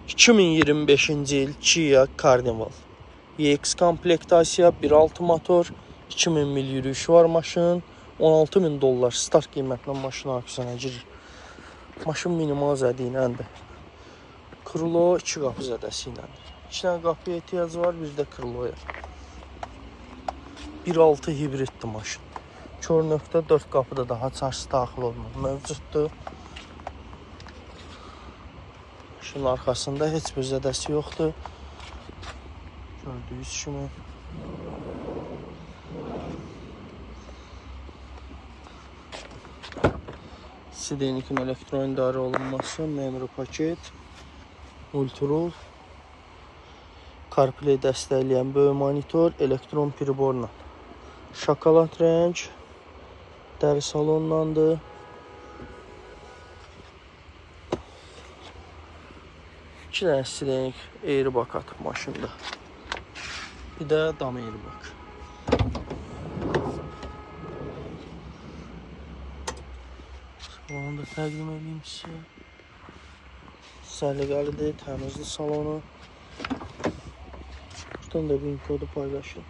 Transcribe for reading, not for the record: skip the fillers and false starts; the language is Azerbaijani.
2025-ci il Kia Carnival. EX komplektasiya, 1.6 motor, 2000 mil yürüyüşü var maşının. $16.000 start qiymətlə maşın auksyona girir. Maşın minimal zədi iləndir. Krilo 2 qapı zədəsi iləndir. 2 dənə qapıya ehtiyac var, bir də kriloya. 1.6 hibriddir maşın. Kör nöqtə 4 qapıda daha çarşı daxil olmaq mövcuddur. Maşının arxasında heç bir zədəsi yoxdur. Gördüyünüz kimi. Sidenikin elektron idarə olunması, memory paket, multirol, CarPlay dəstəkləyən böyük monitor, elektron priborla. Şokolad rəng, dəri salonlandır. İki dənə sidenik airbag atıb maşında. Bir də dam airbag. Salonu da təqdim edeyim sizə. Səliqəlidir, təmizli salonu. Buradan da bin kodu paylaşın.